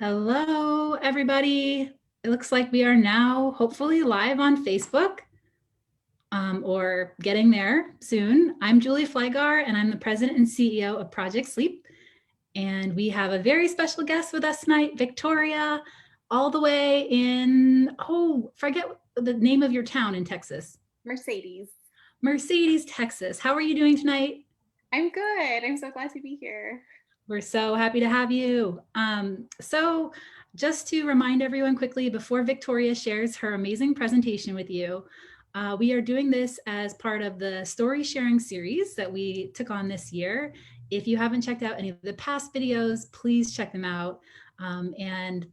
Hello, everybody. It looks like we are now hopefully live on Facebook or getting there soon. I'm Julie Flygar, and I'm the president and CEO of Project Sleep. And we have a very special guest with us tonight, Victoria, all the way in, forget the name of your town in Texas. Mercedes. Mercedes, Texas. How are you doing tonight? I'm good. I'm so glad to be here. We're so happy to have you. So just to remind everyone quickly, before Victoria shares her amazing presentation with you, we are doing this as part of the story sharing series that we took on this year. If you haven't checked out any of the past videos, please check them out. And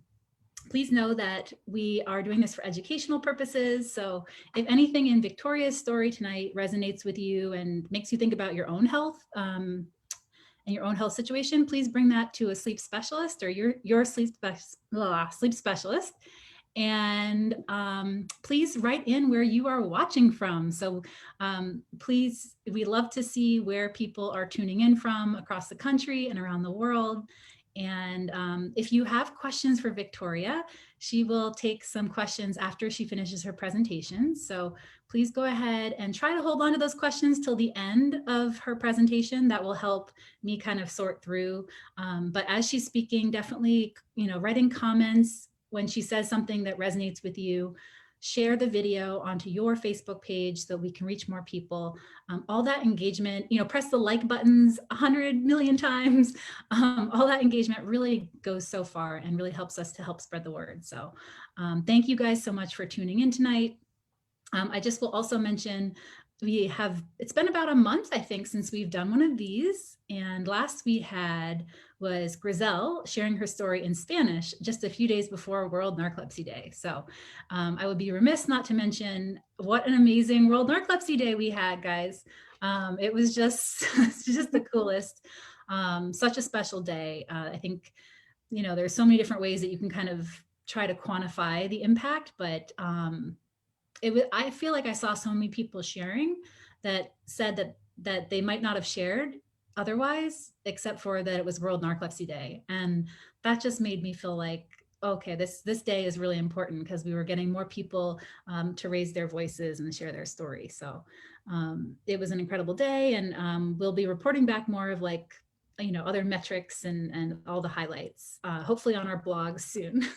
please know that we are doing this for educational purposes. So if anything in Victoria's story tonight resonates with you and makes you think about your own health, and your own health situation, please bring that to a sleep specialist or your sleep specialist. And please write in where you are watching from. So please, we love to see where people are tuning in from across the country and around the world. And if you have questions for Victoria, she will take some questions after she finishes her presentation. So please go ahead and try to hold on to those questions till the end of her presentation. That will help me kind of sort through. But as she's speaking, definitely, write in comments when she says something that resonates with you. Share the video onto your Facebook page so we can reach more people. All that engagement, press the like buttons 100 million times. All that engagement really goes so far and really helps us to help spread the word. So thank you guys so much for tuning in tonight. I just will also mention it's been about a month, I think, since we've done one of these. And last we had was Griselle sharing her story in Spanish just a few days before World Narcolepsy Day. So I would be remiss not to mention what an amazing World Narcolepsy Day we had, guys. It was just the coolest. Such a special day. I think, there's so many different ways that you can kind of try to quantify the impact, but I feel like I saw so many people sharing that said that they might not have shared otherwise, except for that it was World Narcolepsy Day. And that just made me feel like, okay, this day is really important because we were getting more people to raise their voices and share their story. So it was an incredible day, and we'll be reporting back more of other metrics and all the highlights, hopefully on our blogs soon.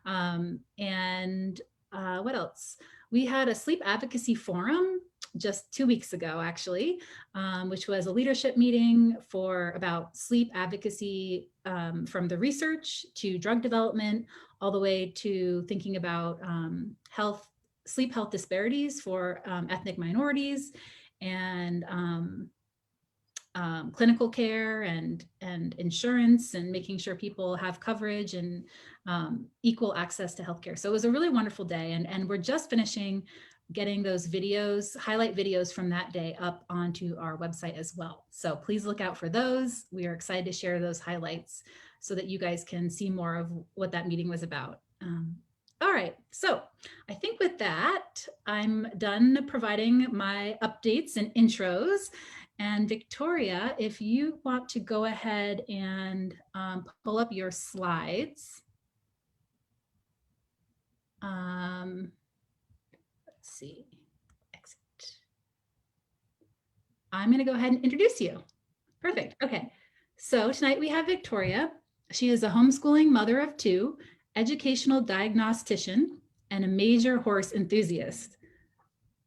And what else? We had a sleep advocacy forum just 2 weeks ago, actually, which was a leadership meeting about sleep advocacy, from the research to drug development, all the way to thinking about sleep health disparities for ethnic minorities, and clinical care and insurance, and making sure people have coverage and equal access to healthcare. So it was a really wonderful day, and we're just finishing getting those highlight videos from that day up onto our website as well. So please look out for those. We are excited to share those highlights so that you guys can see more of what that meeting was about. All right, so I think with that, I'm done providing my updates and intros. And Victoria, if you want to go ahead and pull up your slides. Let's see, exit. I'm going to go ahead and introduce you. Perfect. Okay. So tonight we have Victoria. She is a homeschooling mother of two, educational diagnostician, and a major horse enthusiast.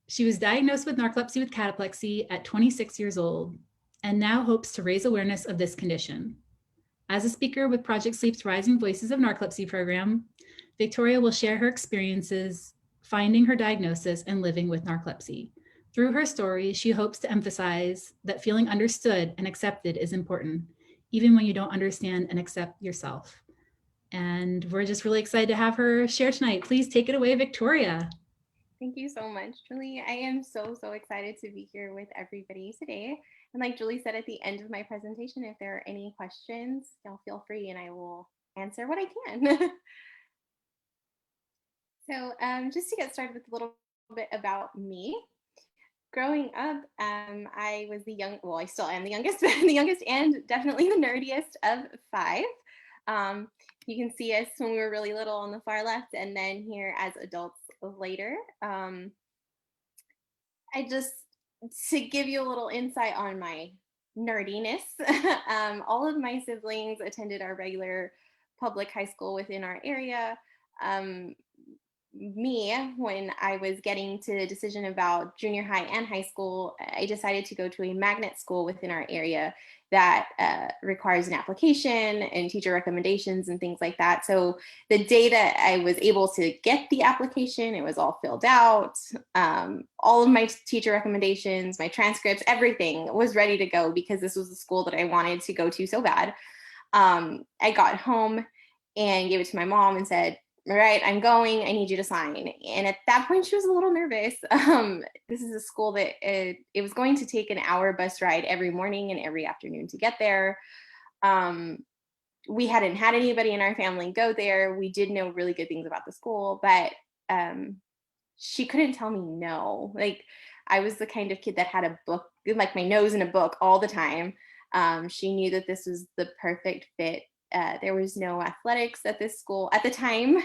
She was diagnosed with narcolepsy with cataplexy at 26 years old, and now hopes to raise awareness of this condition. As a speaker with Project Sleep's Rising Voices of Narcolepsy program, Victoria will share her experiences finding her diagnosis and living with narcolepsy. Through her story, she hopes to emphasize that feeling understood and accepted is important, even when you don't understand and accept yourself. And we're just really excited to have her share tonight. Please take it away, Victoria. Thank you so much, Julie. I am so excited to be here with everybody today. And like Julie said at the end of my presentation, if there are any questions, y'all feel free and I will answer what I can. So just to get started with a little bit about me. Growing up, I was I still am the youngest, the youngest and definitely the nerdiest of five. You can see us when we were really little on the far left, and then here as adults later. I just, to give you a little insight on my nerdiness, all of my siblings attended our regular public high school within our area. Um, Me, when I was getting to the decision about junior high and high school, I decided to go to a magnet school within our area that requires an application and teacher recommendations and things like that. So the day that I was able to get the application, it was all filled out. All of my teacher recommendations, my transcripts, everything was ready to go because this was the school that I wanted to go to so bad. I got home and gave it to my mom and said, all right, I'm going, I need you to sign. And at that point, she was a little nervous. This is a school that it was going to take an hour bus ride every morning and every afternoon to get there. We hadn't had anybody in our family go there. We did know really good things about the school, but she couldn't tell me no. Like, I was the kind of kid that had a book, like my nose in a book all the time. She knew that this was the perfect fit. There was no athletics at this school at the time.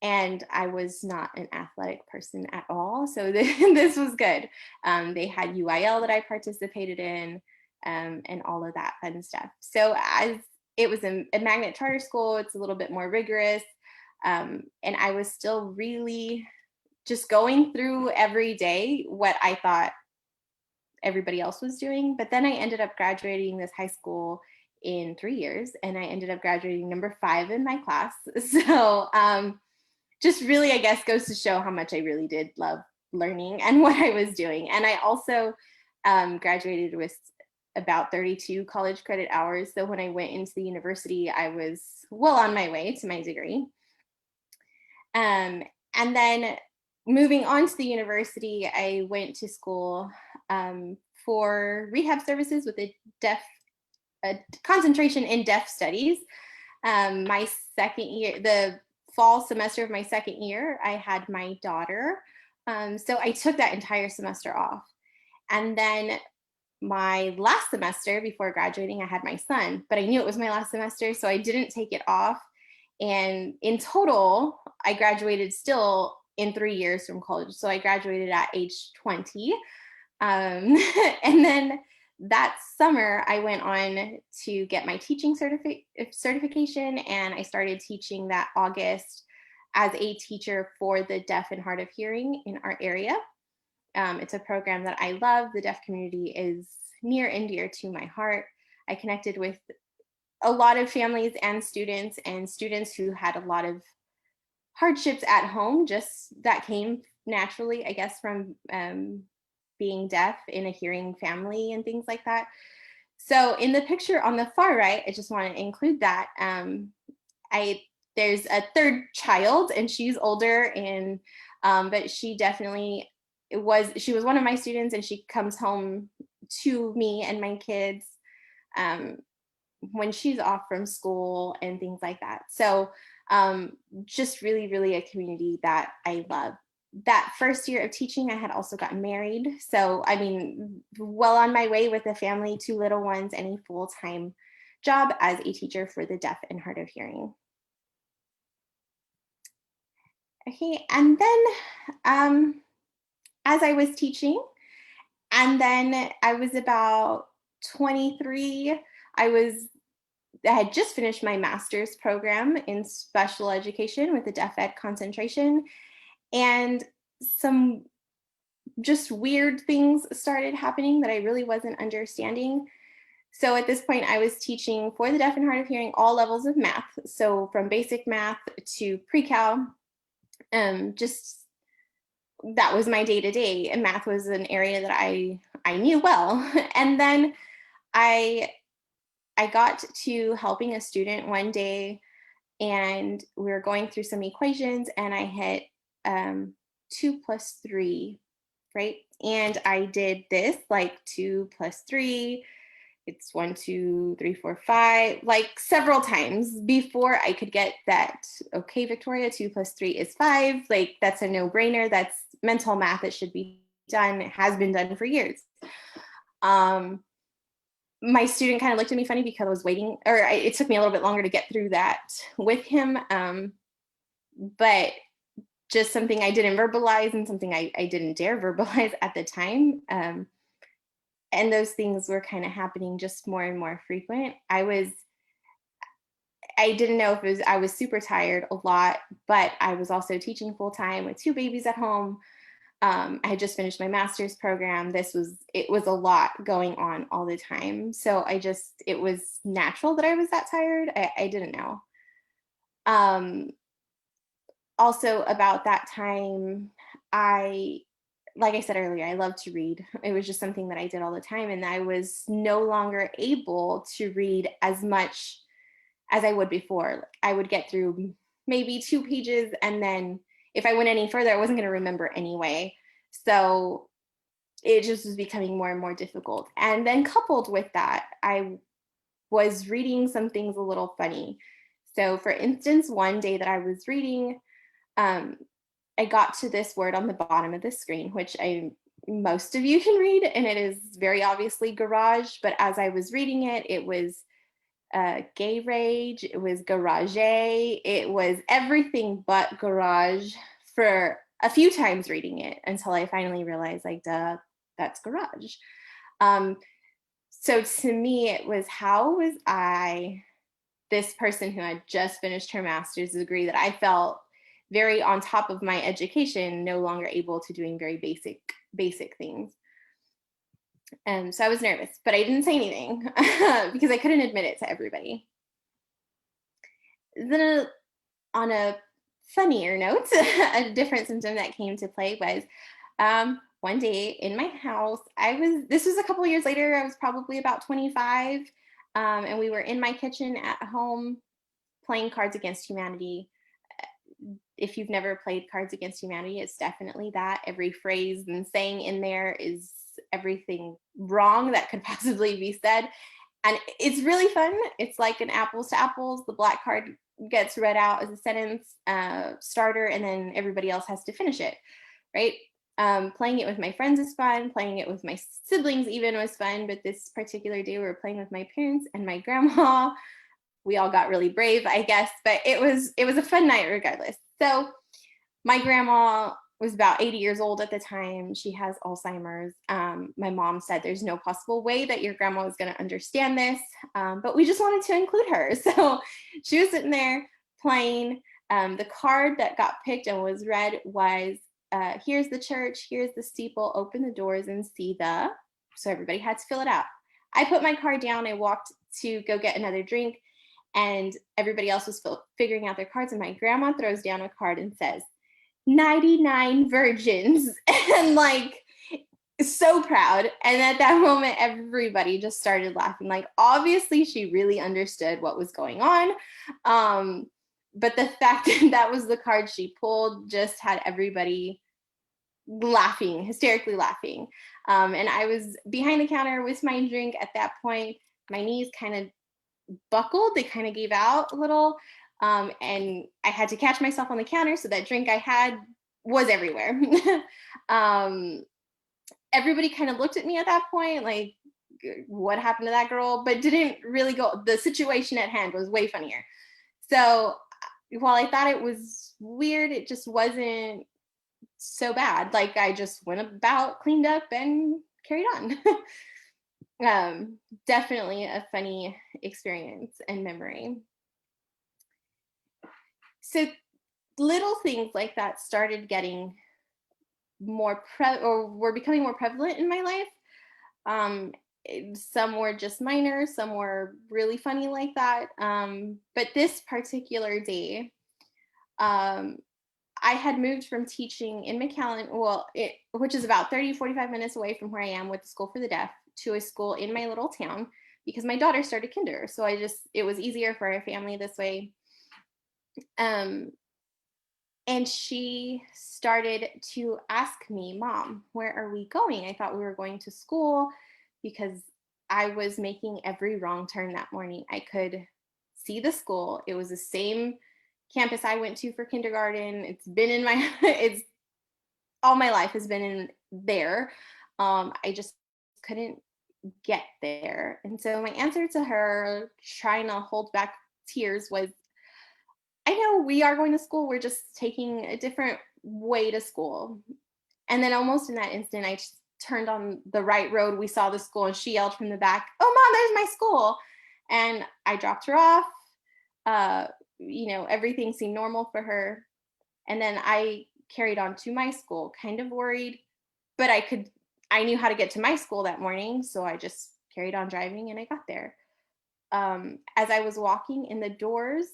And I was not an athletic person at all. So this was good. They had UIL that I participated in, and all of that fun stuff. So as it was a magnet charter school, it's a little bit more rigorous. And I was still really just going through every day what I thought everybody else was doing. But then I ended up graduating this high school in 3 years, and I ended up graduating number 5 in my class. So just really, I guess, goes to show how much I really did love learning and what I was doing. And I also graduated with about 32 college credit hours. So when I went into the university, I was well on my way to my degree. And then moving on to the university, I went to school for rehab services with a concentration in deaf studies. My second year, the fall semester of my second year, I had my daughter. So I took that entire semester off. And then my last semester before graduating, I had my son, but I knew it was my last semester, so I didn't take it off. And in total, I graduated still in 3 years from college. So I graduated at age 20. And then that summer, I went on to get my teaching certification, and I started teaching that August as a teacher for the deaf and hard of hearing in our area. It's a program that I love. The deaf community is near and dear to my heart. I connected with a lot of families and students who had a lot of hardships at home, just that came naturally, I guess, from being deaf in a hearing family and things like that. So in the picture on the far right, I just want to include that. There's a third child, and she's older, and but she definitely she was one of my students, and she comes home to me and my kids when she's off from school and things like that. So just really, really a community that I love. That first year of teaching, I had also gotten married. So, I mean, well on my way with a family, 2 little ones, and a full-time job as a teacher for the deaf and hard of hearing. Okay, and then as I was teaching, and then I was about 23, I had just finished my master's program in special education with a deaf ed concentration, and some just weird things started happening that I really wasn't understanding. So at this point, I was teaching for the deaf and hard of hearing all levels of math. So from basic math to pre-cal, just that was my day-to-day, and math was an area that I knew well. And then I got to helping a student one day, and we were going through some equations, and I hit 2 plus 3, right? And I did this like 2 plus 3, it's 1, 2, 3, 4, 5, like several times before I could get that. Okay, Victoria, 2 plus 3 is 5. Like, that's a no-brainer. That's mental math that should be done. It has been done for years. my student kind of looked at me funny because I was waiting, it took me a little bit longer to get through that with him. But just something I didn't verbalize and something I didn't dare verbalize at the time. And those things were kind of happening just more and more frequent. I didn't know if I was super tired a lot, but I was also teaching full time with two babies at home. I had just finished my master's program. It was a lot going on all the time. So it was natural that I was that tired. I didn't know. Um, Also about that time, like I said earlier, I love to read. It was just something that I did all the time. And I was no longer able to read as much as I would before. Like, I would get through maybe 2 pages, and then if I went any further, I wasn't going to remember anyway. So it just was becoming more and more difficult. And then coupled with that, I was reading some things a little funny. So for instance, one day that I was reading, um, I got to this word on the bottom of the screen, which most of you can read, and it is very obviously garage. But as I was reading it, it was gay rage, it was garage, it was everything but garage for a few times reading it until I finally realized, like, duh, that's garage. Um, so to me, it was, how was I, this person who had just finished her master's degree, that I felt very on top of my education, no longer able to doing very basic things. So I was nervous, but I didn't say anything because I couldn't admit it to everybody. Then on a funnier note, a different symptom that came to play was, one day in my house. This was a couple of years later, I was probably about 25, and we were in my kitchen at home playing Cards Against Humanity. If you've never played Cards Against Humanity, it's definitely that. Every phrase and saying in there is everything wrong that could possibly be said. And it's really fun. It's like an apples to apples. The black card gets read out as a sentence starter, and then everybody else has to finish it, right? Playing it with my friends is fun. Playing it with my siblings even was fun. But this particular day, we were playing with my parents and my grandma. We all got really brave, I guess, but it was a fun night regardless. So my grandma was about 80 years old at the time. She has Alzheimer's. My mom said there's no possible way that your grandma was going to understand this, but we just wanted to include her. So she was sitting there playing. The card that got picked and was read was, here's the church, here's the steeple, open the doors and see the. So everybody had to fill it out. I put my card down. I walked to go get another drink, and everybody else was figuring out their cards. And my grandma throws down a card and says, 99 virgins. And like, so proud. And at that moment, everybody just started laughing. Like, obviously she really understood what was going on. But the fact that that was the card she pulled just had everybody laughing, hysterically laughing. And I was behind the counter with my drink at that point. My knees kind of buckled, they kind of gave out a little. And I had to catch myself on the counter, so that drink I had was everywhere. Everybody kind of looked at me at that point, like, what happened to that girl? But didn't really go. The situation at hand was way funnier. So while I thought it was weird, it just wasn't so bad. Like, I just went about, cleaned up, and carried on. Definitely a funny experience and memory. So little things like that started getting were becoming more prevalent in my life. Some were just minor, some were really funny like that. But this particular day, I had moved from teaching in McAllen, which is about 45 minutes away from where I am with the School for the Deaf, to a school in my little town because my daughter started kinder. So it was easier for our family this way. And she started to ask me, Mom, where are we going? I thought we were going to school, because I was making every wrong turn that morning. I could see the school. It was the same campus I went to for kindergarten. It's been in my, it's all my life has been in there. I just couldn't get there. And so my answer to her, trying to hold back tears, was, I know we are going to school. We're just taking a different way to school. And then almost in that instant, I just turned on the right road. We saw the school and she yelled from the back, "Oh, mom, there's my school." And I dropped her off. Uh, everything seemed normal for her. And then I carried on to my school, kind of worried, but I knew how to get to my school that morning. So I just carried on driving and I got there. As I was walking in the doors,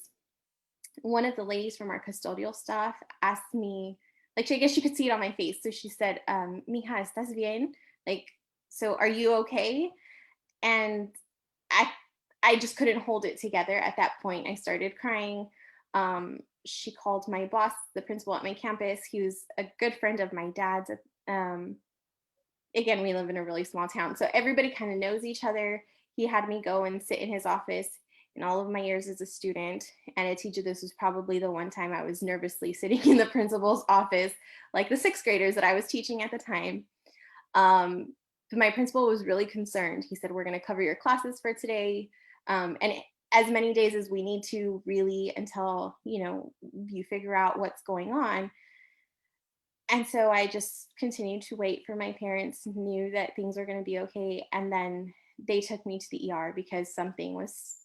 one of the ladies from our custodial staff asked me, like, I guess you could see it on my face. So she said, "Mija, estás bien?" Like, so are you okay? And I, I just couldn't hold it together at that point. I started crying. She called my boss, the principal at my campus. He was a good friend of my dad's. Um, Again, we live in a really small town, so everybody kind of knows each other. He had me go and sit in his office in all of my years as a student and a teacher. This was probably the one time I was nervously sitting in the principal's office, like the sixth graders that I was teaching at the time. But my principal was really concerned. He said, "We're going to cover your classes for today, and as many days as we need to, really, until you figure out what's going on." And so I just continued to wait for my parents, knew that things were going to be okay. And then they took me to the ER because something was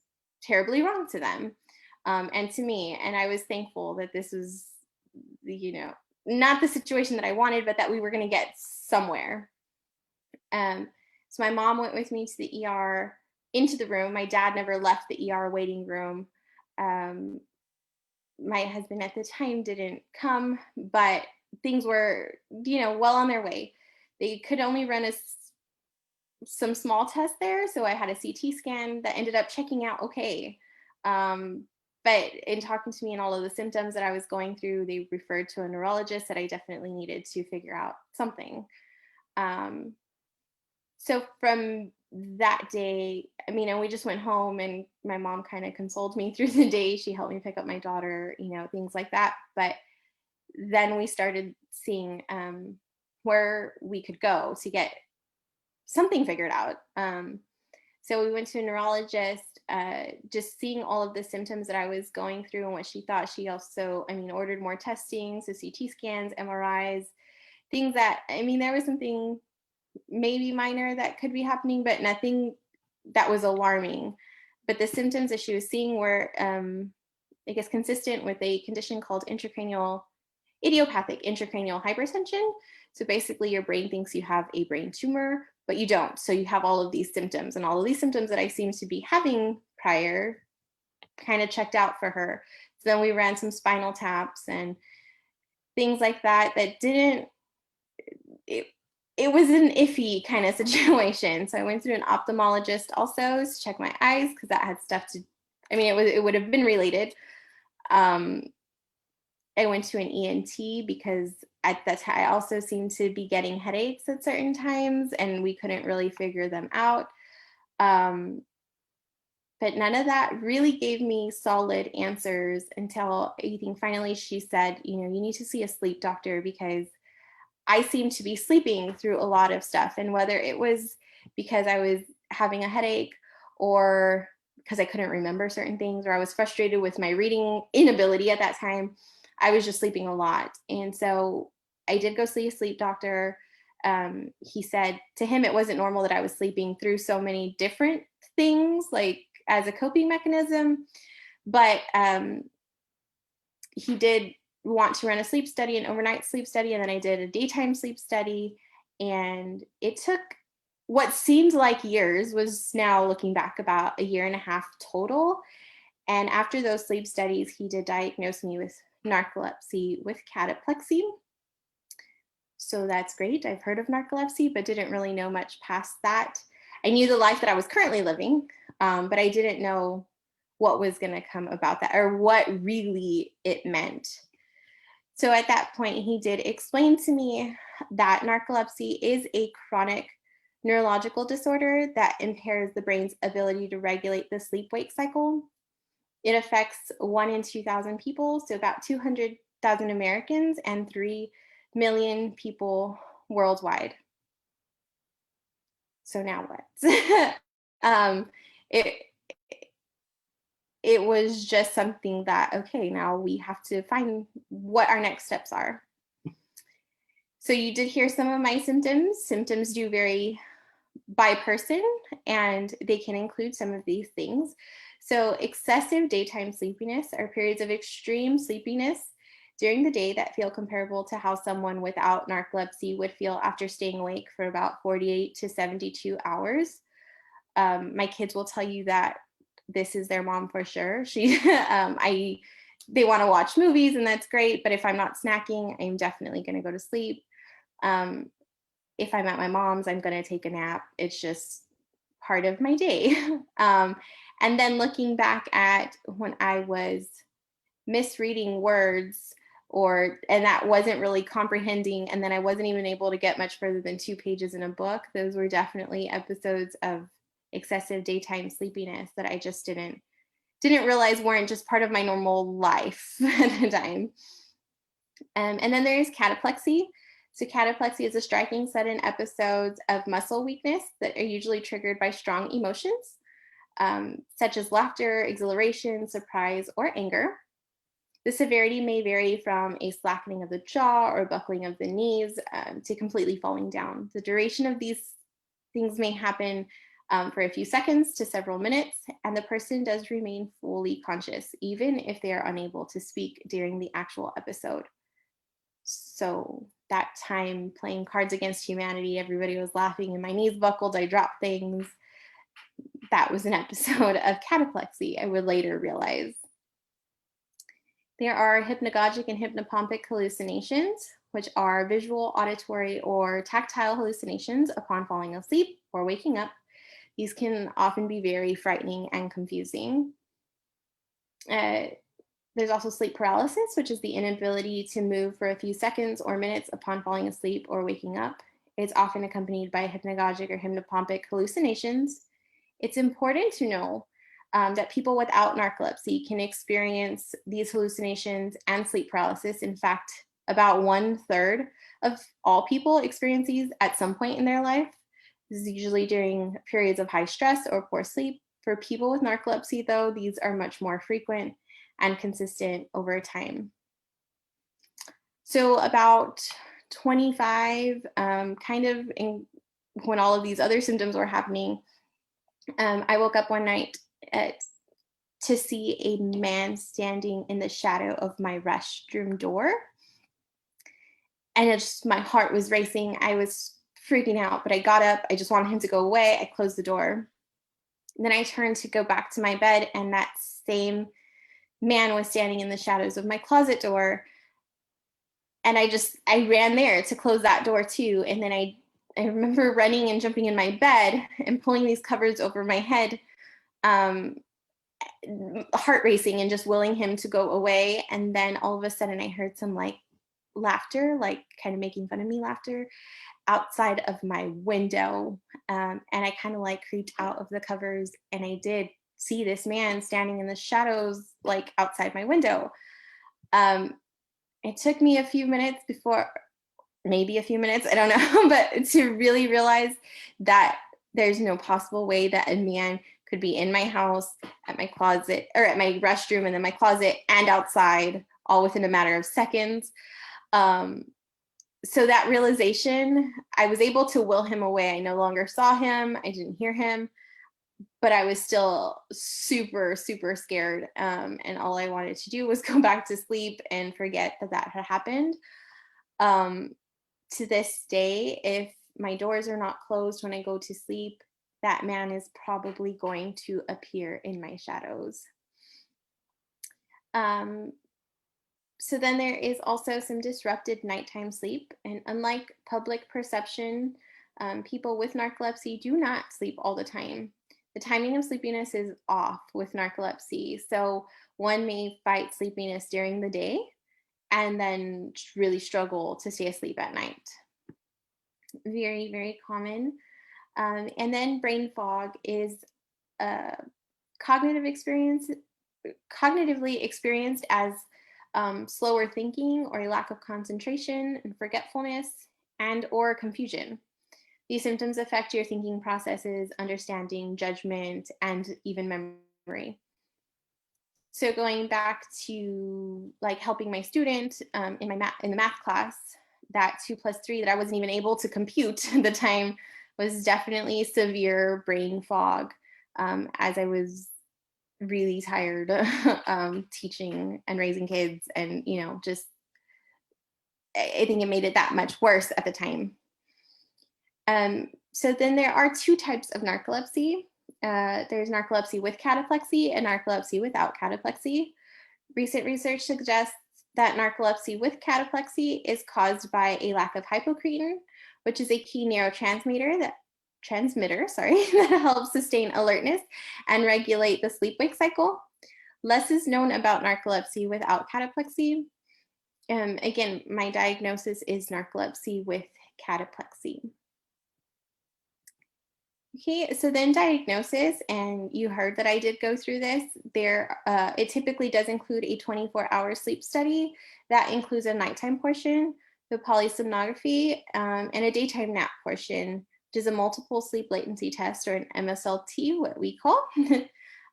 terribly wrong to them, and to me. And I was thankful that this was, you know, not the situation that I wanted, but that we were going to get somewhere. Um, so my mom went with me to the ER, into the room. My dad never left the ER waiting room. Um, my husband at the time didn't come, but things were, well on their way. They could only run some small tests there. So I had a CT scan that ended up checking out okay. Um, but in talking to me and all of the symptoms that I was going through, they referred to a neurologist that I definitely needed to figure out something. Um, so from that day, I mean, and we just went home and my mom kind of consoled me through the day. She helped me pick up my daughter, things like that. But then we started seeing where we could go to get something figured out. So we went to a neurologist, just seeing all of the symptoms that I was going through and what she thought. She also, ordered more testing, so CT scans, MRIs, things that, there was something maybe minor that could be happening, but nothing that was alarming. But the symptoms that she was seeing were, I guess, consistent with a condition called idiopathic intracranial hypertension. So basically, your brain thinks you have a brain tumor, but you don't. So you have all of these symptoms, and all of these symptoms that I seemed to be having prior kind of checked out for her. So then we ran some spinal taps and things like that didn't, it, it was an iffy kind of situation. So I went through an ophthalmologist also to check my eyes because that had stuff to, it would have been related. Um, I went to an ENT because at that time I also seemed to be getting headaches at certain times and we couldn't really figure them out. Um, but none of that really gave me solid answers until I think finally she said, you need to see a sleep doctor because I seemed to be sleeping through a lot of stuff. And whether it was because I was having a headache or because I couldn't remember certain things or I was frustrated with my reading inability at that time, I was just sleeping a lot. And so I did go see a sleep doctor. He said to him, it wasn't normal that I was sleeping through so many different things, like as a coping mechanism. But he did want to run a sleep study, an overnight sleep study, and then I did a daytime sleep study. And it took what seemed like years, was now looking back about a year and a half total. And after those sleep studies, he did diagnose me with narcolepsy with cataplexy. So that's great. I've heard of narcolepsy, but didn't really know much past that. I knew the life that I was currently living, but I didn't know what was going to come about that or what really it meant. So at that point, he did explain to me that narcolepsy is a chronic neurological disorder that impairs the brain's ability to regulate the sleep-wake cycle. It affects 1 in 2,000 people, so about 200,000 Americans and 3 million people worldwide. So now what? um, it it was just something that, okay, now we have to find what our next steps are. So you did hear some of my symptoms. Symptoms do vary by person, and they can include some of these things. So excessive daytime sleepiness are periods of extreme sleepiness during the day that feel comparable to how someone without narcolepsy would feel after staying awake for about 48 to 72 hours. My kids will tell you that this is their mom for sure. They want to watch movies, and that's great. But if I'm not snacking, I'm definitely going to go to sleep. Um, if I'm at my mom's, I'm going to take a nap. It's just part of my day. And then looking back at when I was misreading words, and that wasn't really comprehending, and then I wasn't even able to get much further than 2 pages in a book, those were definitely episodes of excessive daytime sleepiness that I just didn't realize weren't just part of my normal life at the time. And then there's cataplexy. So cataplexy is a striking sudden episodes of muscle weakness that are usually triggered by strong emotions, such as laughter, exhilaration, surprise, or anger. The severity may vary from a slackening of the jaw or buckling of the knees to completely falling down. The duration of these things may happen for a few seconds to several minutes, and the person does remain fully conscious, even if they are unable to speak during the actual episode. So that time playing Cards Against Humanity, everybody was laughing and my knees buckled, I dropped things. That was an episode of cataplexy, I would later realize. There are hypnagogic and hypnopompic hallucinations, which are visual, auditory, or tactile hallucinations upon falling asleep or waking up. These can often be very frightening and confusing. Uh, there's also sleep paralysis, which is the inability to move for a few seconds or minutes upon falling asleep or waking up. It's often accompanied by hypnagogic or hypnopompic hallucinations. It's important to know that people without narcolepsy can experience these hallucinations and sleep paralysis. In fact, about 1/3 of all people experience these at some point in their life. This is usually during periods of high stress or poor sleep. For people with narcolepsy, though, these are much more frequent and consistent over time. So about 25, when all of these other symptoms were happening, I woke up one night to see a man standing in the shadow of my restroom door. And my heart was racing. I was freaking out, but I got up. I just wanted him to go away. I closed the door. And then I turned to go back to my bed, and that same man was standing in the shadows of my closet door. And I ran there to close that door too. And then I remember running and jumping in my bed and pulling these covers over my head, um, heart racing and just willing him to go away. And then all of a sudden I heard some like laughter, like kind of making fun of me laughter outside of my window. And I kind of like creeped out of the covers, and I did see this man standing in the shadows, like outside my window. Um, it took me a few minutes maybe a few minutes, I don't know, but to really realize that there's no possible way that a man could be in my house, at my closet, or at my restroom, and then my closet, and outside, all within a matter of seconds. So that realization, I was able to will him away. I no longer saw him, I didn't hear him, but I was still super, super scared. And all I wanted to do was go back to sleep and forget that had happened. To this day, if my doors are not closed when I go to sleep, that man is probably going to appear in my shadows. So then there is also some disrupted nighttime sleep. And unlike public perception, people with narcolepsy do not sleep all the time. The timing of sleepiness is off with narcolepsy. So one may fight sleepiness during the day and then really struggle to stay asleep at night. Very, very common. And then brain fog is uh, cognitive experience, cognitively experienced as slower thinking or a lack of concentration and forgetfulness and or confusion. These symptoms affect your thinking processes, understanding, judgment, and even memory. So going back to like helping my student in the math class, that 2 plus 3 that I wasn't even able to compute at the time was definitely severe brain fog, as I was really tired teaching and raising kids, and just I think it made it that much worse at the time. So then there are two types of narcolepsy. There's narcolepsy with cataplexy and narcolepsy without cataplexy. Recent research suggests that narcolepsy with cataplexy is caused by a lack of hypocretin, which is a key neurotransmitter that helps sustain alertness and regulate the sleep-wake cycle. Less is known about narcolepsy without cataplexy. Again, my diagnosis is narcolepsy with cataplexy. Okay, so then diagnosis, and you heard that I did go through this. It typically does include a 24-hour sleep study that includes a nighttime portion, the polysomnography, and a daytime nap portion, which is a multiple sleep latency test, or an MSLT, what we call.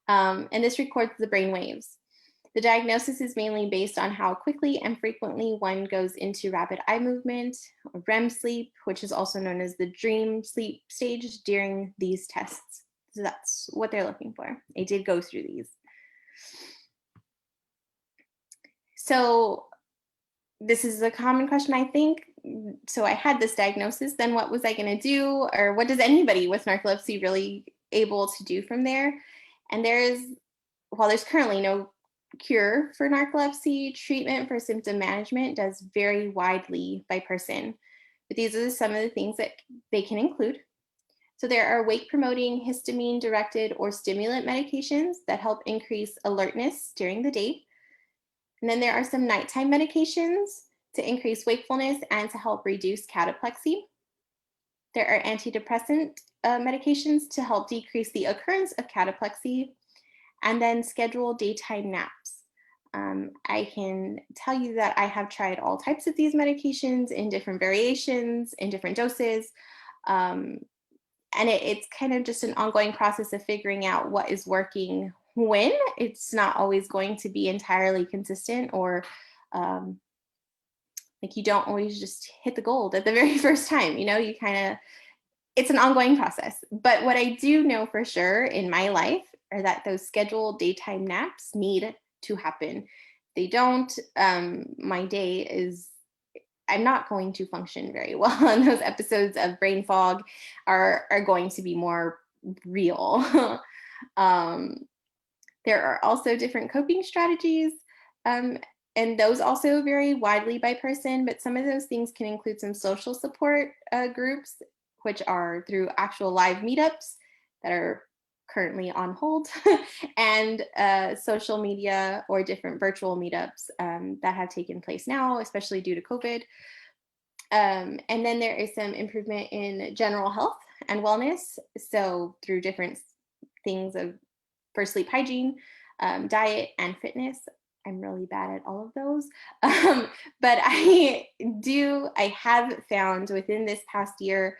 And this records the brain waves. The diagnosis is mainly based on how quickly and frequently one goes into rapid eye movement, or REM sleep, which is also known as the dream sleep stage during these tests. So that's what they're looking for. I did go through these. So this is a common question, I think. So I had this diagnosis, then what was I going to do? Or what does anybody with narcolepsy really able to do from there? And while there's currently no cure for narcolepsy, treatment for symptom management does vary widely by person. But these are some of the things that they can include. So there are wake promoting histamine directed or stimulant medications that help increase alertness during the day. And then there are some nighttime medications to increase wakefulness and to help reduce cataplexy. There are antidepressant medications to help decrease the occurrence of cataplexy, and then schedule daytime naps. I can tell you that I have tried all types of these medications in different variations, in different doses. And it's kind of just an ongoing process of figuring out what is working when. It's not always going to be entirely consistent, or like you don't always just hit the gold at the very first time. You kind of, it's an ongoing process. But what I do know for sure in my life are that those scheduled daytime naps need to happen. They don't, my day is, I'm not going to function very well. And those episodes of brain fog are going to be more real. There are also different coping strategies. And those also vary widely by person, but some of those things can include some social support groups, which are through actual live meetups that are currently on hold, and social media or different virtual meetups that have taken place now, especially due to COVID. And then there is some improvement in general health and wellness. So through different things for sleep hygiene, diet, and fitness. I'm really bad at all of those. But I have found within this past year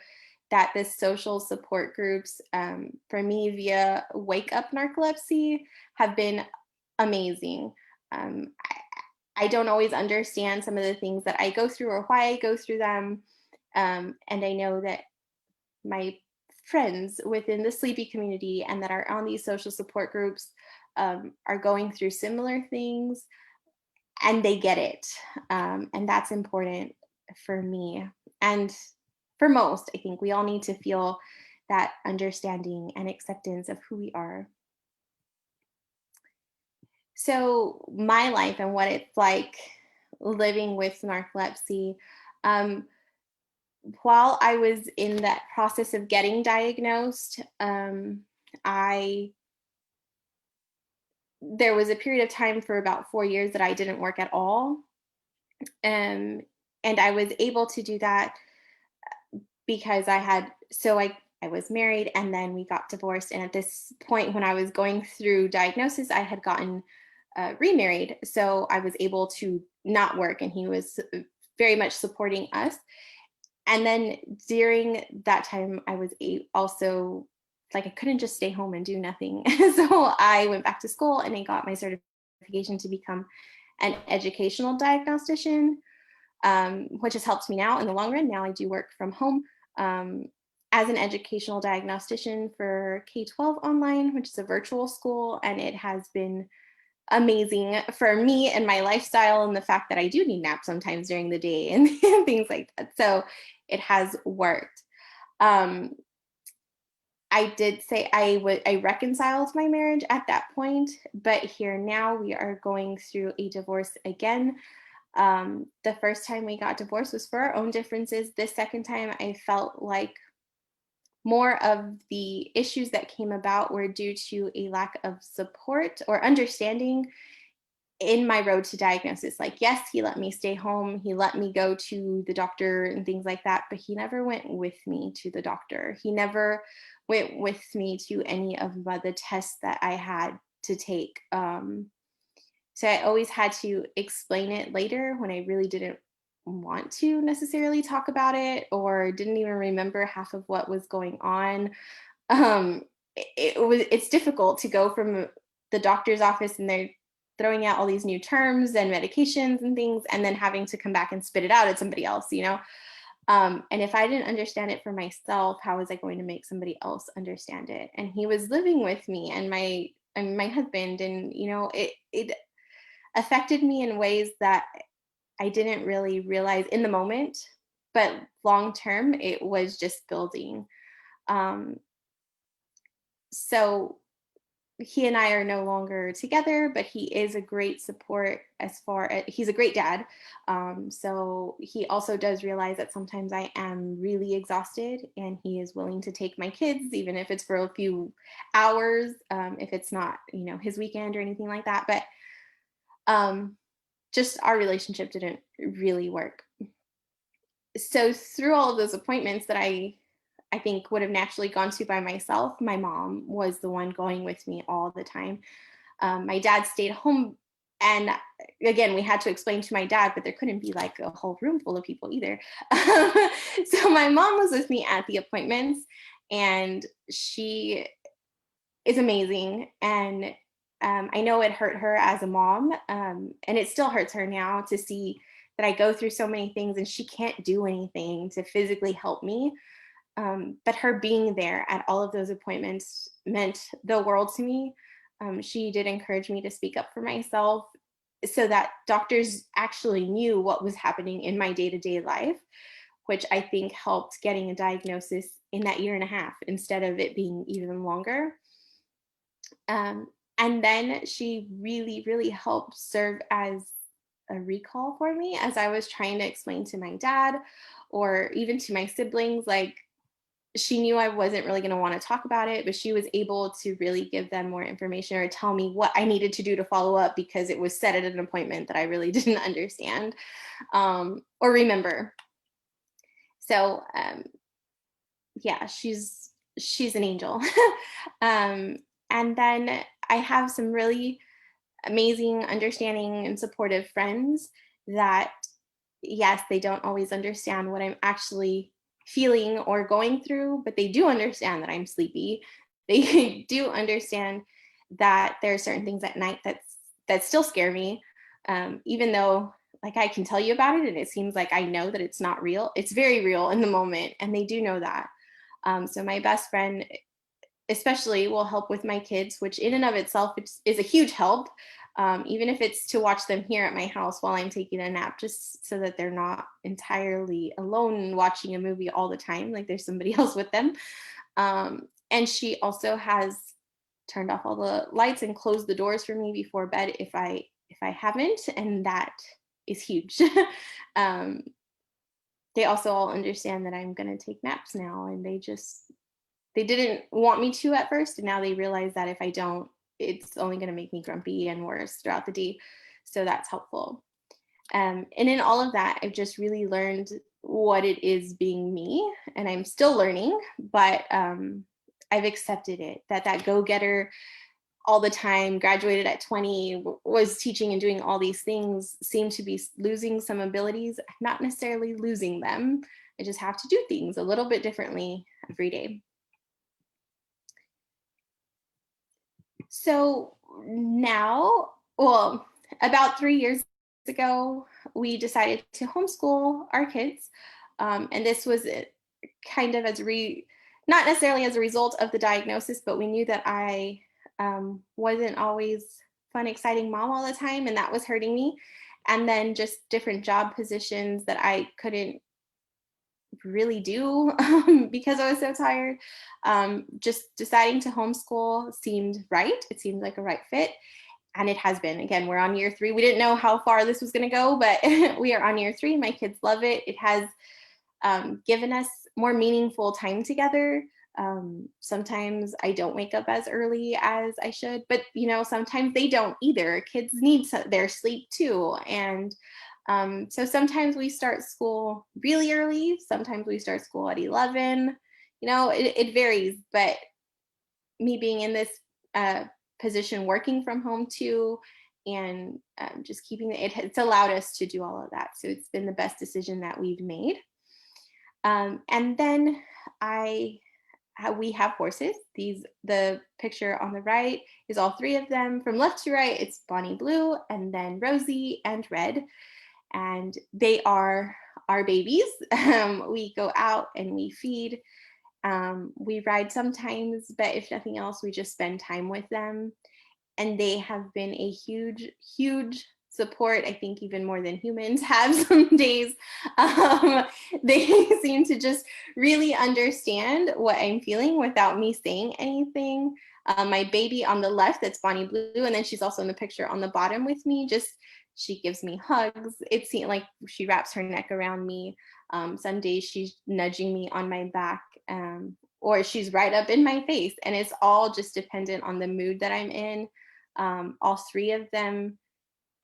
that the social support groups for me via Wake Up Narcolepsy have been amazing. I don't always understand some of the things that I go through or why I go through them. And I know that my friends within the sleepy community and that are on these social support groups are going through similar things, and they get it. And that's important for me. And for most, I think we all need to feel that understanding and acceptance of who we are. So my life and what it's like living with narcolepsy, while I was in that process of getting diagnosed, I there was a period of time for about 4 years that I didn't work at all. And I was able to do that because I was married, and then we got divorced. And at this point, when I was going through diagnosis, I had gotten remarried. So I was able to not work, and he was very much supporting us. And then during that time, I was also like, I couldn't just stay home and do nothing. So I went back to school and I got my certification to become an educational diagnostician, which has helped me now in the long run. Now I do work from home um, as an educational diagnostician for K-12 online, which is a virtual school. And it has been amazing for me and my lifestyle, and the fact that I do need naps sometimes during the day and things like that. So it has worked. Um, I did say I reconciled my marriage at that point, but here now we are going through a divorce again. The first time we got divorced was for our own differences. The second time I felt like more of the issues that came about were due to a lack of support or understanding in my road to diagnosis. Like, yes, he let me stay home, he let me go to the doctor and things like that, but he never went with me to the doctor. He never went with me to any of the tests that I had to take. So I always had to explain it later when I really didn't want to necessarily talk about it, or didn't even remember half of what was going on. It's difficult to go from the doctor's office and they're throwing out all these new terms and medications and things, and then having to come back and spit it out at somebody else, you know. And if I didn't understand it for myself, how was I going to make somebody else understand it? And he was living with me and my husband, and you know, it affected me in ways that I didn't really realize in the moment, but long term it was just building. um so he and I are no longer together, but he is a great support. As far as he's a great dad. So he also does realize that sometimes I am really exhausted, and he is willing to take my kids, even if it's for a few hours, if it's not, you know, his weekend or anything like that. But um, just our relationship didn't really work. So through all of those appointments that I think would have naturally gone to by myself, my mom was the one going with me all the time. My dad stayed home. And again, we had to explain to my dad, but there couldn't be like a whole room full of people either. So my mom was with me at the appointments, and she is amazing. And I know it hurt her as a mom, and it still hurts her now to see that I go through so many things and she can't do anything to physically help me. But her being there at all of those appointments meant the world to me. She did encourage me to speak up for myself so that doctors actually knew what was happening in my day to day life, which I think helped getting a diagnosis in that year and a half instead of it being even longer. Um, and then she really, really helped serve as a recall for me as I was trying to explain to my dad or even to my siblings. Like, she knew I wasn't really going to want to talk about it, but she was able to really give them more information or tell me what I needed to do to follow up, because it was set at an appointment that I really didn't understand or remember. So yeah, she's an angel. um, and then I have some really amazing, understanding, and supportive friends that, yes, they don't always understand what I'm actually feeling or going through, but they do understand that I'm sleepy. They do understand that there are certain things at night that still scare me, even though like I can tell you about it and it seems like I know that it's not real. It's very real in the moment, and they do know that. So my best friend especially will help with my kids, which in and of itself is a huge help. Even if it's to watch them here at my house while I'm taking a nap, just so that they're not entirely alone watching a movie all the time, like there's somebody else with them. And she also has turned off all the lights and closed the doors for me before bed if I haven't, and that is huge. um, they also all understand that I'm going to take naps now, and they didn't want me to at first, and now they realize that if I don't, it's only going to make me grumpy and worse throughout the day. So that's helpful. And in all of that, I've just really learned what it is being me, and I'm still learning, but I've accepted it. That go-getter all the time, graduated at 20, was teaching and doing all these things, seemed to be losing some abilities, not necessarily losing them, I just have to do things a little bit differently every day. So now, well, about 3 years ago, we decided to homeschool our kids. And this was kind of not necessarily as a result of the diagnosis, but we knew that I wasn't always fun, exciting mom all the time, and that was hurting me. And then just different job positions that I couldn't really do because I was so tired. Just deciding to homeschool seemed right. It seemed like a right fit. And it has been. Again, we're on year 3. We didn't know how far this was going to go, but we are on year 3. My kids love it. It has given us more meaningful time together. Sometimes I don't wake up as early as I should, but sometimes they don't either. Kids need their sleep too. And so sometimes we start school really early. Sometimes we start school at 11. It varies, but me being in this position, working from home too, and just keeping it's allowed us to do all of that. So it's been the best decision that we've made. And then we have horses. The picture on the right is all 3 of them. From left to right, it's Bonnie Blue, and then Rosie and Red. And they are our babies. We go out and we feed. We ride sometimes, but if nothing else, we just spend time with them. And they have been a huge, huge support. I think even more than humans have some days. They seem to just really understand what I'm feeling without me saying anything. My baby on the left, that's Bonnie Blue, and then she's also in the picture on the bottom with me. She gives me hugs. It seems like she wraps her neck around me. Some days she's nudging me on my back, or she's right up in my face. And it's all just dependent on the mood that I'm in. All 3 of them,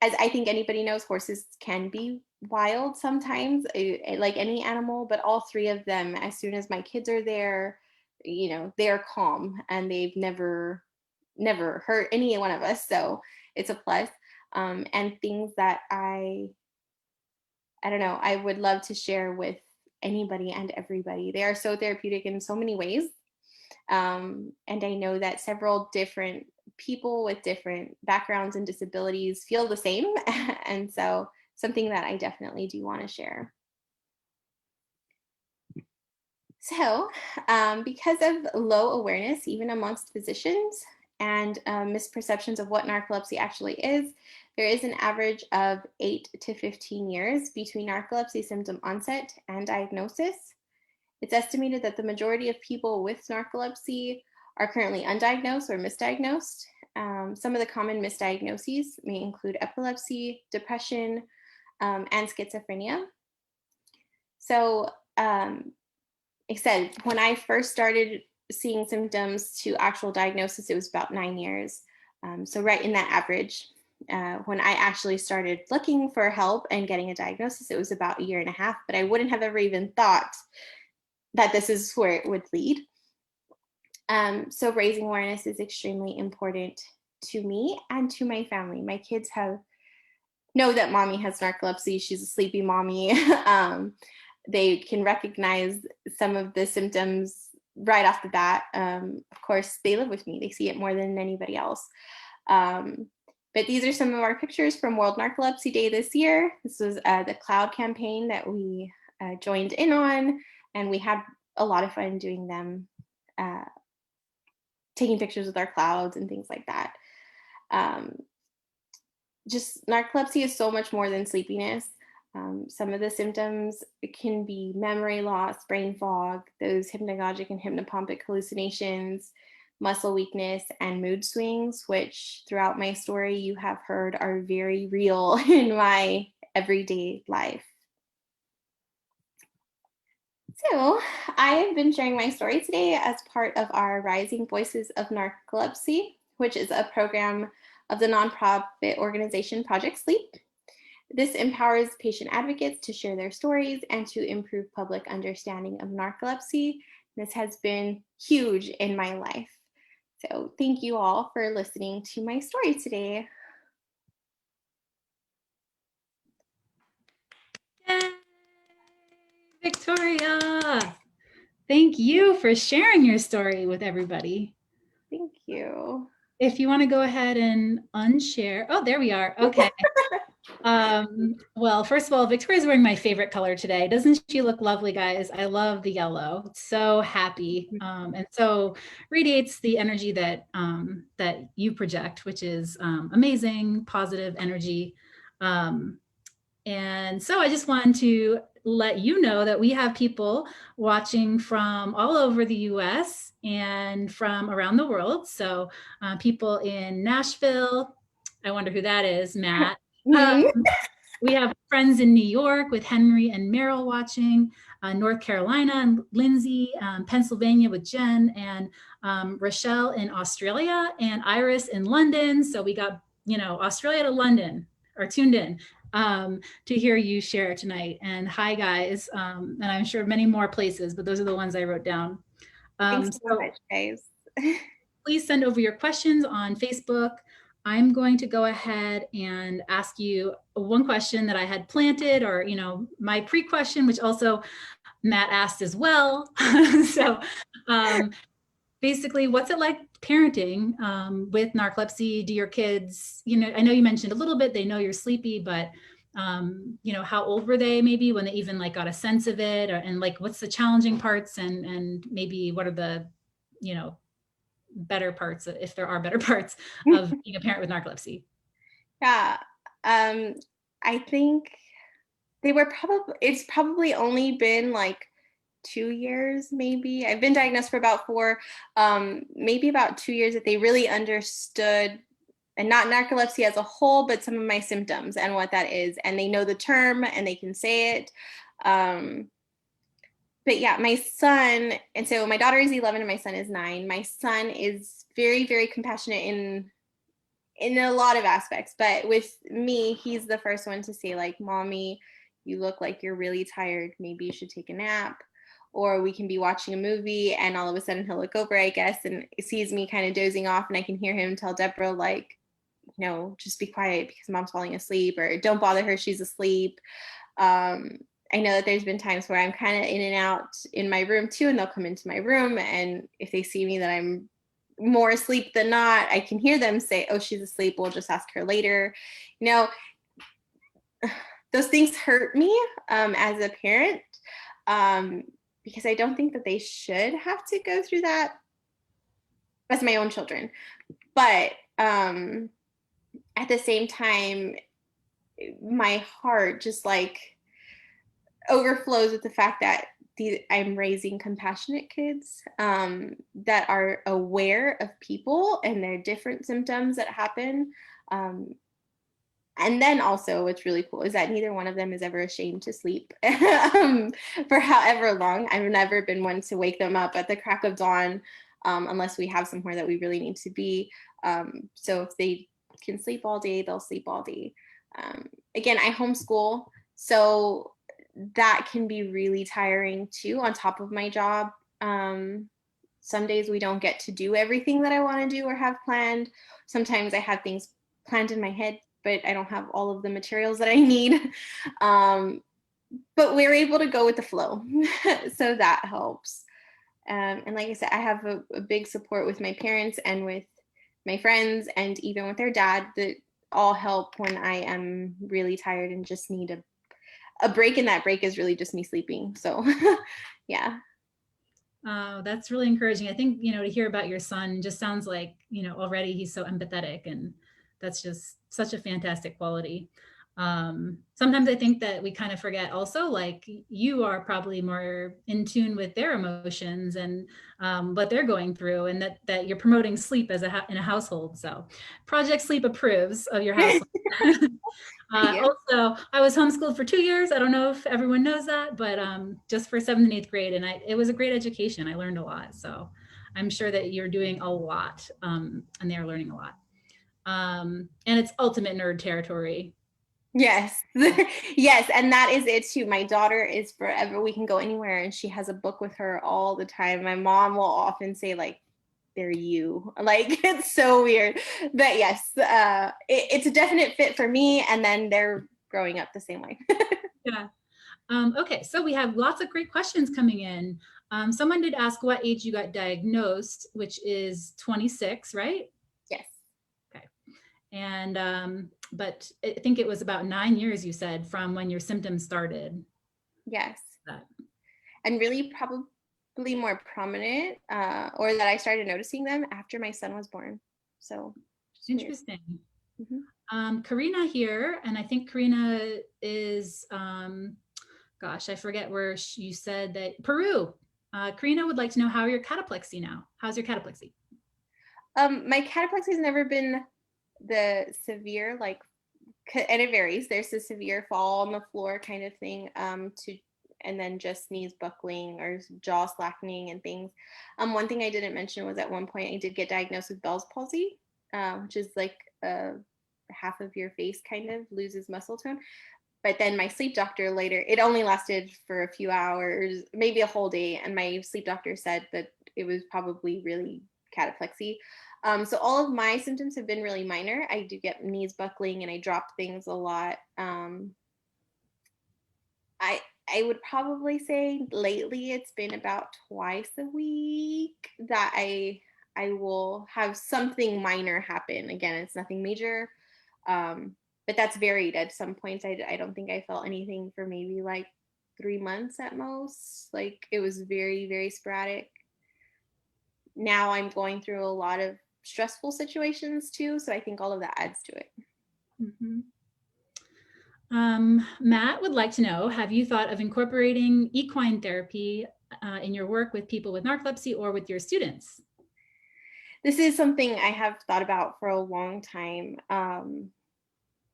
as I think anybody knows, horses can be wild sometimes, like any animal, but all 3 of them, as soon as my kids are there, they're calm, and they've never hurt any one of us. So it's a plus. And things that I don't know, I would love to share with anybody and everybody. They are so therapeutic in so many ways. And I know that several different people with different backgrounds and disabilities feel the same. And so something that I definitely do want to share. So, because of low awareness, even amongst physicians, and misperceptions of what narcolepsy actually is, there is an average of 8 to 15 years between narcolepsy symptom onset and diagnosis. It's estimated that the majority of people with narcolepsy are currently undiagnosed or misdiagnosed. Some of the common misdiagnoses may include epilepsy, depression, and schizophrenia. So, like I said, when I first started seeing symptoms to actual diagnosis, it was about 9 years. So right in that average. When I actually started looking for help and getting a diagnosis, it was about 1.5 years, but I wouldn't have ever even thought that this is where it would lead. So raising awareness is extremely important to me and to my family. My kids know that mommy has narcolepsy. She's a sleepy mommy. They can recognize some of the symptoms right off the bat. Of course, they live with me. They see it more than anybody else. But these are some of our pictures from World Narcolepsy Day this year. This was the cloud campaign that we joined in on, and we had a lot of fun doing them, taking pictures with our clouds and things like that. Just narcolepsy is so much more than sleepiness. Some of the symptoms can be memory loss, brain fog, those hypnagogic and hypnopompic hallucinations, muscle weakness, and mood swings, which throughout my story you have heard are very real in my everyday life. So I have been sharing my story today as part of our Rising Voices of Narcolepsy, which is a program of the nonprofit organization Project Sleep. This empowers patient advocates to share their stories and to improve public understanding of narcolepsy. This has been huge in my life. So thank you all for listening to my story today. Yay! Victoria. Thank you for sharing your story with everybody. Thank you. If you want to go ahead and unshare. Oh, there we are. Okay. Well, first of all, Victoria's wearing my favorite color today. Doesn't she look lovely, guys? I love the yellow. It's so happy. And so radiates the energy that that you project, which is amazing, positive energy. And so I just wanted to let you know that we have people watching from all over the US and from around the world. So people in Nashville, I wonder who that is, Matt. Mhm. We have friends in New York with Henry and Meryl watching, North Carolina and Lindsay, Pennsylvania with Jen, and Rochelle in Australia, and Iris in London. So we got, Australia to London are tuned in to hear you share tonight. And hi, guys. And I'm sure many more places, but those are the ones I wrote down. Thanks so So much, guys. please send over your questions on Facebook. I'm going to go ahead and ask you one question that I had planted, or, my pre-question, which also Matt asked as well. So basically, what's it like parenting with narcolepsy? Do your kids, I know you mentioned a little bit, they know you're sleepy, but how old were they maybe when they even like got a sense of it, and like, what's the challenging parts, and maybe what are the, better parts, if there are better parts of being a parent with narcolepsy? Yeah. I think it's probably only been like 2 years, maybe. I've been diagnosed for about 4, maybe about 2 years that they really understood, and not narcolepsy as a whole, but some of my symptoms and what that is. And they know the term and they can say it. But yeah, my son, and so my daughter is 11 and my son is 9. My son is very, very compassionate in a lot of aspects, but with me, he's the first one to say, like, "Mommy, you look like you're really tired. Maybe you should take a nap." Or we can be watching a movie and all of a sudden he'll look over, I guess, and sees me kind of dozing off, and I can hear him tell Deborah, like, just be quiet because mom's falling asleep, or don't bother her, she's asleep. I know that there's been times where I'm kind of in and out in my room too, and they'll come into my room, and if they see me that I'm more asleep than not, I can hear them say, "Oh, she's asleep, we'll just ask her later." You know, those things hurt me as a parent, because I don't think that they should have to go through that as my own children. But at the same time, my heart just like overflows with the fact that I'm raising compassionate kids that are aware of people and their different symptoms that happen. And then also, what's really cool is that neither one of them is ever ashamed to sleep for however long. I've never been one to wake them up at the crack of dawn unless we have somewhere that we really need to be. So if they can sleep all day, they'll sleep all day. Again, I homeschool, so that can be really tiring too, on top of my job. Some days we don't get to do everything that I want to do or have planned. Sometimes I have things planned in my head, but I don't have all of the materials that I need. But we're able to go with the flow. So that helps. And like I said, I have a big support with my parents and with my friends and even with their dad that all help when I am really tired and just need a break. And that break is really just me sleeping. So yeah. Oh, that's really encouraging. I think, to hear about your son just sounds like, already he's so empathetic, and that's just such a fantastic quality. Sometimes I think that we kind of forget also, like, you are probably more in tune with their emotions and what they're going through, and that you're promoting sleep as in a household. So Project Sleep approves of your household. Yeah. Also, I was homeschooled for 2 years. I don't know if everyone knows that, but just for 7th and 8th grade. And it was a great education. I learned a lot. So I'm sure that you're doing a lot and they're learning a lot. And it's ultimate nerd territory. Yes. Yes. And that is it too. My daughter is forever. We can go anywhere and she has a book with her all the time. My mom will often say, like, "They're you." Like, it's so weird. But yes, it's a definite fit for me. And then they're growing up the same way. Yeah. Okay, so we have lots of great questions coming in. Someone did ask what age you got diagnosed, which is 26, right? Yes. Okay. And, but I think it was about 9 years, you said, from when your symptoms started. Yes. That. And really probably more prominent, or that I started noticing them after my son was born. So it's weird. Interesting. Mhm. Karina here, and I think Karina is, gosh, I forget where you said that, Peru. Karina would like to know how your cataplexy now. How's your cataplexy? My cataplexy has never been the severe, like, and it varies. There's the severe fall on the floor kind of thing, and then just knees buckling or jaw slackening and things. One thing I didn't mention was at one point I did get diagnosed with Bell's palsy, which is like half of your face kind of loses muscle tone. But then my sleep doctor later, it only lasted for a few hours, maybe a whole day, and my sleep doctor said that it was probably really cataplexy. So all of my symptoms have been really minor. I do get knees buckling and I drop things a lot. I I would probably say lately it's been about twice a week that I will have something minor happen. Again, it's nothing major. But that's varied. At some points I don't think I felt anything for maybe like 3 months at most. Like it was very, very sporadic. Now I'm going through a lot of stressful situations too, so I think all of that adds to it. Mhm. Matt would like to know, have you thought of incorporating equine therapy in your work with people with narcolepsy or with your students? This is something I have thought about for a long time.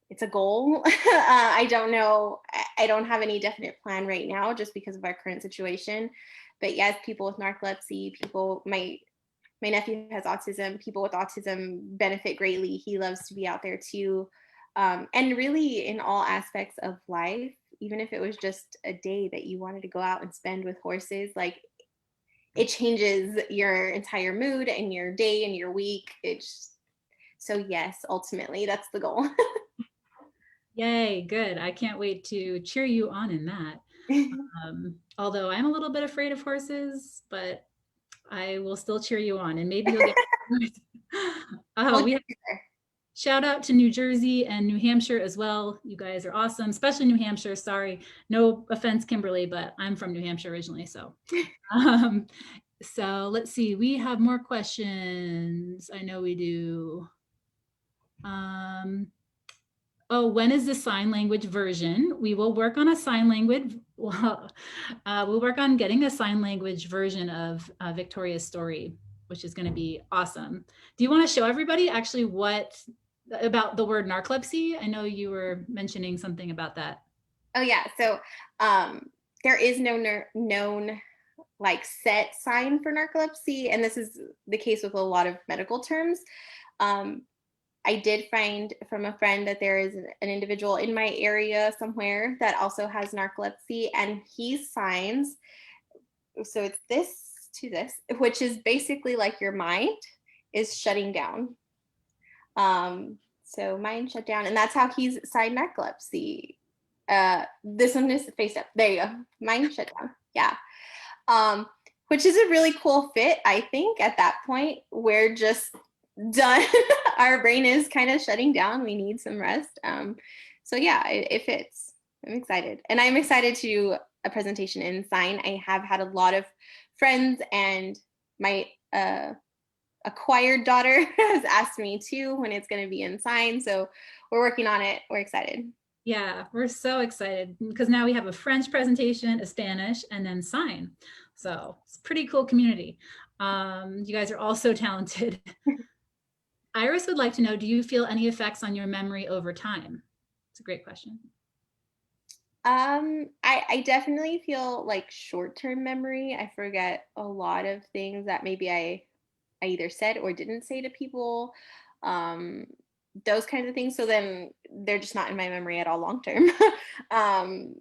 It's a goal. I don't know. I don't have any definite plan right now just because of our current situation. But yes, people with narcolepsy, my nephew has autism. People with autism benefit greatly. He loves to be out there too. And really in all aspects of life, even if it was just a day that you wanted to go out and spend with horses, like it changes your entire mood and your day and your week. So yes, ultimately that's the goal. Yay, good. I can't wait to cheer you on in that. Although I'm a little bit afraid of horses, but I will still cheer you on and maybe you'll get. We'll We get have there. shout out to New Jersey and New Hampshire as well. You guys are awesome, especially New Hampshire. Sorry, no offense, Kimberly, but I'm from New Hampshire originally. Um, so let's see. We have more questions. I know we do. Um, oh, when is the sign language version? We will work on a sign language. Well, we'll work on getting a sign language version of Victoria's story, which is going to be awesome. Do you want to show everybody actually what about the word narcolepsy? I know you were mentioning something about that. Oh yeah. So there is no known like set sign for narcolepsy, and this is the case with a lot of medical terms. Um, I did find from a friend that there is an individual in my area somewhere that also has narcolepsy, and he signs. So it's this to this, which is basically like your mind is shutting down. So mind shut down, and that's how he's signed narcolepsy. This one is face up. There you go. Mind shut down. Yeah. Um, which is a really cool fit, I think, at that point. We're just done. Our brain is kind of shutting down. We need some rest. So yeah, it fits. I'm excited. And I'm excited to do a presentation in sign. I have had a lot of friends, and my acquired daughter has asked me too when it's going to be in sign. So we're working on it. We're excited. Yeah, we're so excited because now we have a French presentation, a Spanish, and then sign. So it's a pretty cool community. You guys are all so talented. Iris would like to know, do you feel any effects on your memory over time? It's a great question. I definitely feel like short-term memory. I forget a lot of things that maybe I either said or didn't say to people. Um, those kinds of things. So then they're just not in my memory at all long term. um,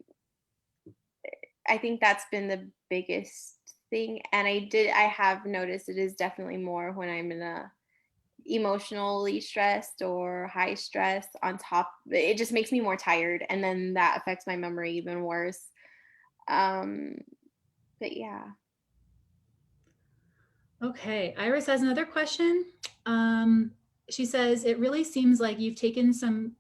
I think that's been the biggest thing. And I have noticed it is definitely more when I'm in a emotionally stressed or high stress on top. It just makes me more tired. And then that affects my memory even worse. Um, but yeah. Okay, Iris has another question. Um, she says, it really seems like you've taken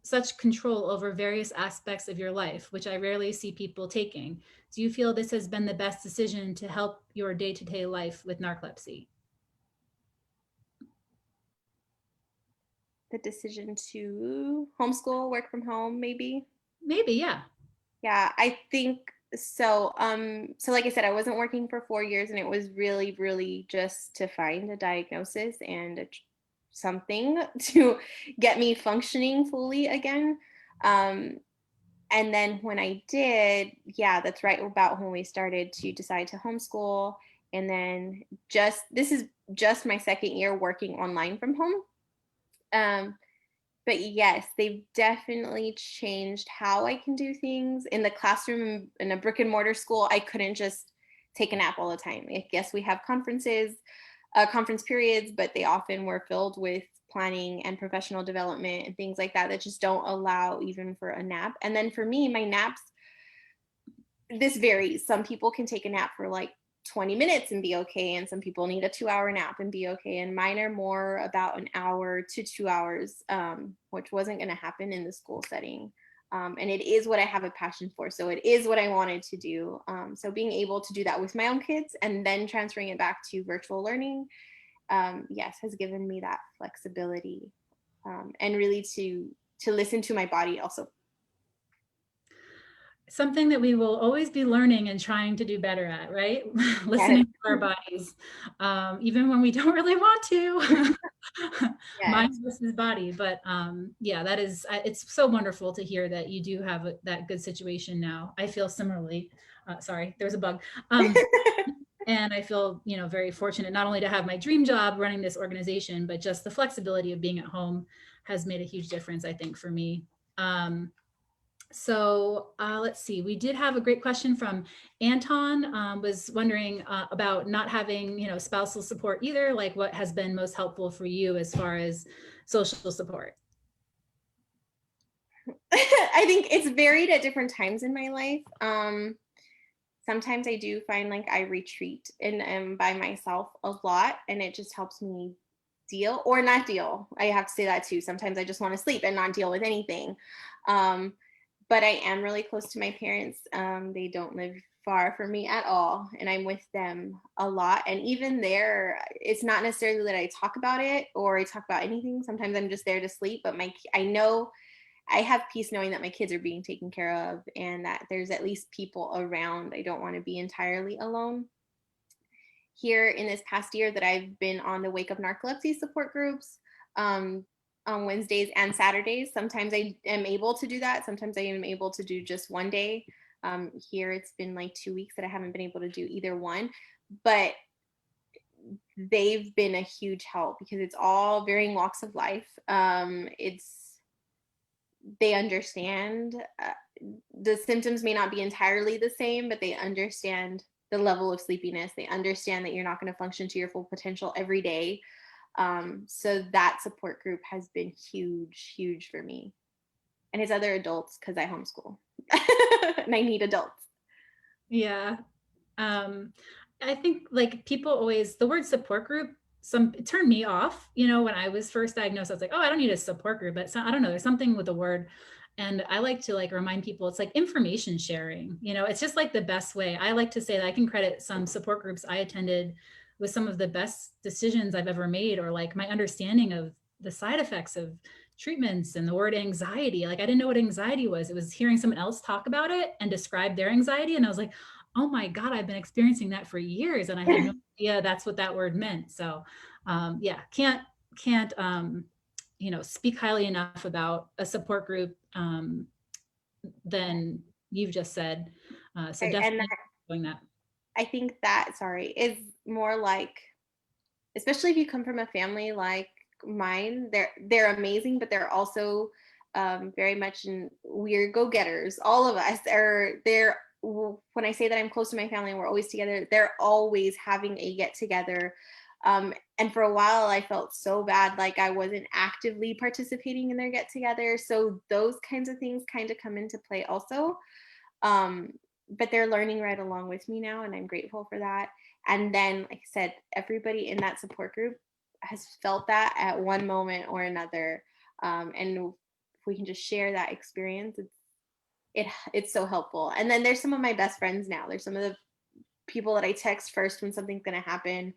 such control over various aspects of your life, which I rarely see people taking. Do you feel this has been the best decision to help your day-to-day life with narcolepsy? The decision to homeschool, work from home, maybe. Maybe, yeah. Yeah, I think so. So like I said, I wasn't working for 4 years, and it was really, really just to find a diagnosis and something to get me functioning fully again. Um, and then when I did, yeah, that's right about when we started to decide to homeschool. And then this is just my second year working online from home. Um, but yes, they've definitely changed how I can do things. In the classroom in a brick and mortar school, I couldn't just take a nap all the time. Like, yes, we have conference periods, but they often were filled with planning and professional development and things like that that just don't allow even for a nap. And then for me, my naps, this varies. Some people can take a nap for like 20 minutes and be okay, and some people need a 2 hour nap and be okay. And mine are more about an hour to 2 hours, which wasn't going to happen in the school setting. And it is what I have a passion for. So it is what I wanted to do. So being able to do that with my own kids and then transferring it back to virtual learning, yes, has given me that flexibility, and really to listen to my body also. Something that we will always be learning and trying to do better at, right? Yes. Listening to our bodies, even when we don't really want to. Yes. Mind versus body. But yeah, it's so wonderful to hear that you do have that good situation now. I feel similarly. Sorry, there's a bug. And I feel, very fortunate not only to have my dream job running this organization, but just the flexibility of being at home has made a huge difference, I think, for me. So let's see. We did have a great question from Anton. Was wondering about not having, spousal support either. Like, what has been most helpful for you as far as social support? I think it's varied at different times in my life. Sometimes I do find like I retreat and am by myself a lot, and it just helps me deal or not deal. I have to say that too. Sometimes I just want to sleep and not deal with anything. Um, but I am really close to my parents. They don't live far from me at all, and I'm with them a lot. And even there, it's not necessarily that I talk about it or I talk about anything. Sometimes I'm just there to sleep, but I know I have peace knowing that my kids are being taken care of and that there's at least people around. I don't want to be entirely alone. Here in this past year that I've been on the Wake Up Narcolepsy support groups, um, on Wednesdays and Saturdays. Sometimes I am able to do that. Sometimes I am able to do just one day. Here it's been like 2 weeks that I haven't been able to do either one, but they've been a huge help because it's all varying walks of life. They understand, the symptoms may not be entirely the same, but they understand the level of sleepiness. They understand that you're not going to function to your full potential every day. So that support group has been huge, huge for me. And his other adults, because I homeschool and I need adults. Yeah. Um, I think like people always, the word support group, it turned me off, when I was first diagnosed. I was like, oh, I don't need a support group, but I don't know, there's something with the word. And I like to like remind people it's like information sharing, it's just like the best way. I like to say that I can credit some support groups I attended with some of the best decisions I've ever made, or like my understanding of the side effects of treatments and the word anxiety. Like I didn't know what anxiety was. It was hearing someone else talk about it and describe their anxiety. And I was like, oh my God, I've been experiencing that for years. And I had no idea that's what that word meant. So yeah, can't speak highly enough about a support group than you've just said. So And definitely doing that. I think that, sorry, is more like, especially if you come from a family like mine, they're amazing, but they're also very much we're go-getters. All of us are there. When I say that I'm close to my family and we're always together, they're always having a get together. And for a while I felt so bad, like I wasn't actively participating in their get together. So those kinds of things kind of come into play also. but they're learning right along with me now, and I'm grateful for that. And then, like I said, everybody in that support group has felt that at one moment or another. And if we can just share that experience, it's so helpful. And then there's some of my best friends now. There's some of the people that I text first when something's going to happen.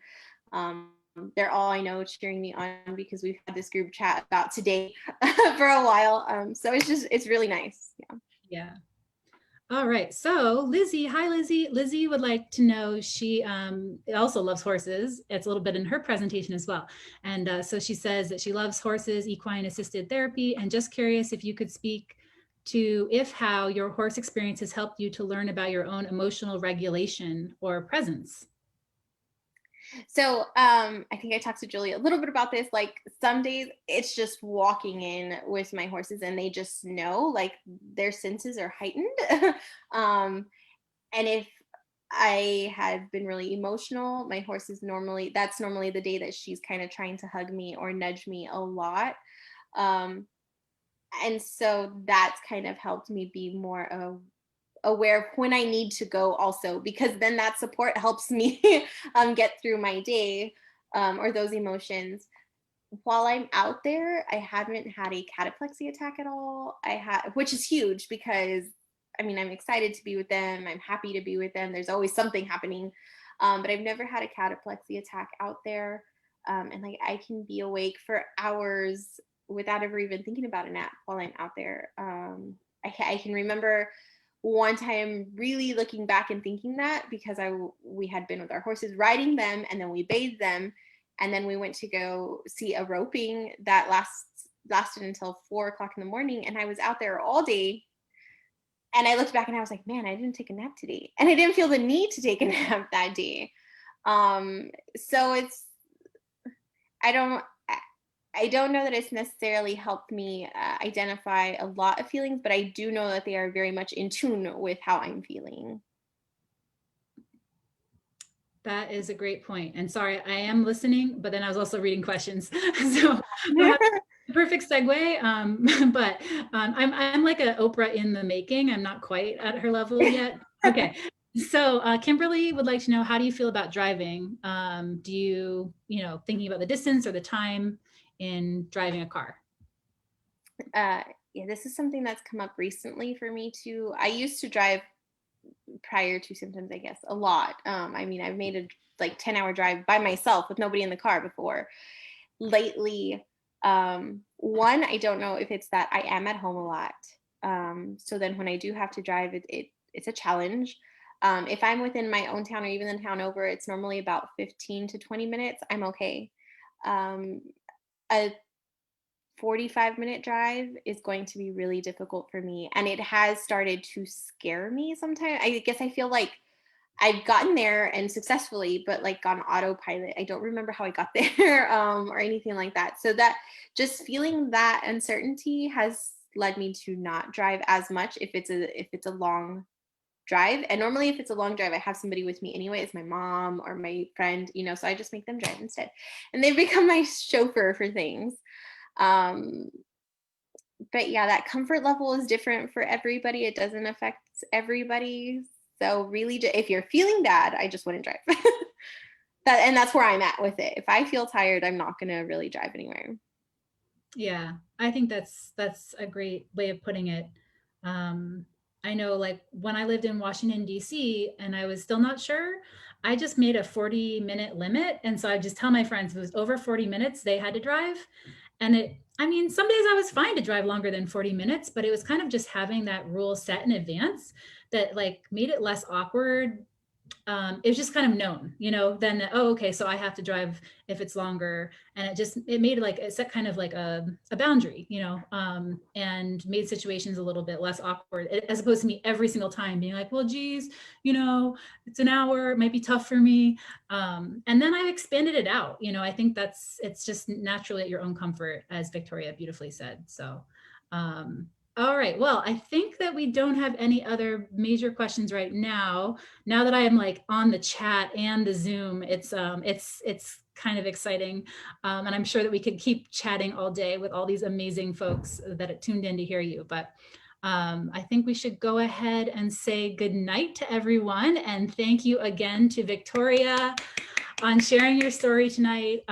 Um, they're all I know cheering me on because we've had this group chat about today for a while. So it's really nice. Yeah. Yeah. All right. So Lizzie, hi Lizzie. Lizzie would like to know, she also loves horses. It's a little bit in her presentation as well. And so she says that she loves horses, equine assisted therapy, and just curious if you could speak to if how your horse experience has helped you to learn about your own emotional regulation or presence. So I think I talked to Julie a little bit about this. Like some days it's just walking in with my horses and they just know, like their senses are heightened. um, and if I had been really emotional, my horse is that's normally the day that she's kind of trying to hug me or nudge me a lot. Um, and so that's kind of helped me be more aware of when I need to go also, because then that support helps me get through my day, or those emotions. While I'm out there, I haven't had a cataplexy attack at all. Which is huge because I mean, I'm excited to be with them. I'm happy to be with them. There's always something happening. But I've never had a cataplexy attack out there. And like I can be awake for hours without ever even thinking about a nap while I'm out there. I can remember one time really looking back and thinking that because we had been with our horses riding them and then we bathed them and then we went to go see a roping that lasted until 4 o'clock in the morning, and I was out there all day. And I looked back and I was like, man, I didn't take a nap today, and I didn't feel the need to take a nap that day. So I don't I don't know that it's necessarily helped me identify a lot of feelings, but I do know that they are very much in tune with how I'm feeling. That is a great point. And sorry, I am listening, but then I was also reading questions. So perfect segue. But I'm like an Oprah in the making. I'm not quite at her level yet. Okay. So Kimberly would like to know, how do you feel about driving? Do you, thinking about the distance or the time in driving a car? uh, yeah, this is something that's come up recently for me too. I used to drive prior to symptoms, I guess, a lot. I mean, I've made a like 10-hour drive by myself with nobody in the car before. Lately, one, I don't know if it's that I am at home a lot. So then when I do have to drive, it's a challenge. If I'm within my own town or even the town over, it's normally about 15 to 20 minutes. I'm okay. Um, a 45-minute drive is going to be really difficult for me. And it has started to scare me sometimes. I guess I feel like I've gotten there and successfully, but like on autopilot. I don't remember how I got there, or anything like that. So that just feeling that uncertainty has led me to not drive as much if it's a long drive. And normally if it's a long drive, I have somebody with me anyway. It's my mom or my friend, so I just make them drive instead. And they've become my chauffeur for things. Um, but yeah, that comfort level is different for everybody. It doesn't affect everybody. So really, if you're feeling bad, I just wouldn't drive. And that's where I'm at with it. If I feel tired, I'm not gonna really drive anywhere. Yeah, I think that's a great way of putting it. I know, like when I lived in Washington D.C. and I was still not sure, I just made a 40-minute limit, and so I just tell my friends if it was over 40 minutes, they had to drive. And I mean, some days I was fine to drive longer than 40 minutes, but it was kind of just having that rule set in advance that like made it less awkward. It was just kind of known, then, oh, okay, so I have to drive if it's longer. And it made like, it set kind of like a boundary, and made situations a little bit less awkward, as opposed to me every single time being like, well, geez, it's an hour, it might be tough for me. And then I've expanded it out. I think it's just naturally at your own comfort, as Victoria beautifully said. So, all right. Well, I think that we don't have any other major questions right now. Now that I am like on the chat and the Zoom, it's kind of exciting, and I'm sure that we could keep chatting all day with all these amazing folks that tuned in to hear you. But I think we should go ahead and say good night to everyone. And thank you again to Victoria on sharing your story tonight.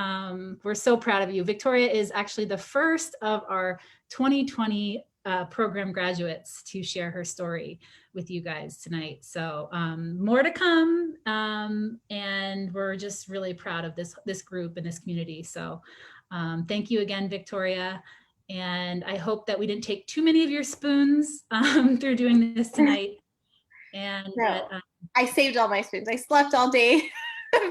We're so proud of you. Victoria is actually the first of our 2020 program graduates to share her story with you guys tonight. So more to come. And we're just really proud of this group and this community. So thank you again, Victoria. And I hope that we didn't take too many of your spoons through doing this tonight. And No, I saved all my spoons. I slept all day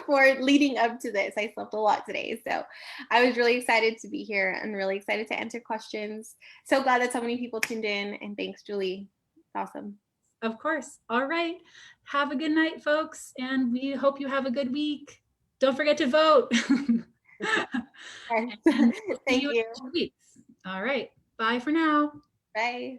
for leading up to this. I slept a lot today. So I was really excited to be here and really excited to answer questions. So glad that so many people tuned in. And thanks, Julie. It's awesome. Of course. All right. Have a good night, folks. And we hope you have a good week. Don't forget to vote. Yes. And we'll see Thank you in you. 2 weeks. All right. Bye for now. Bye.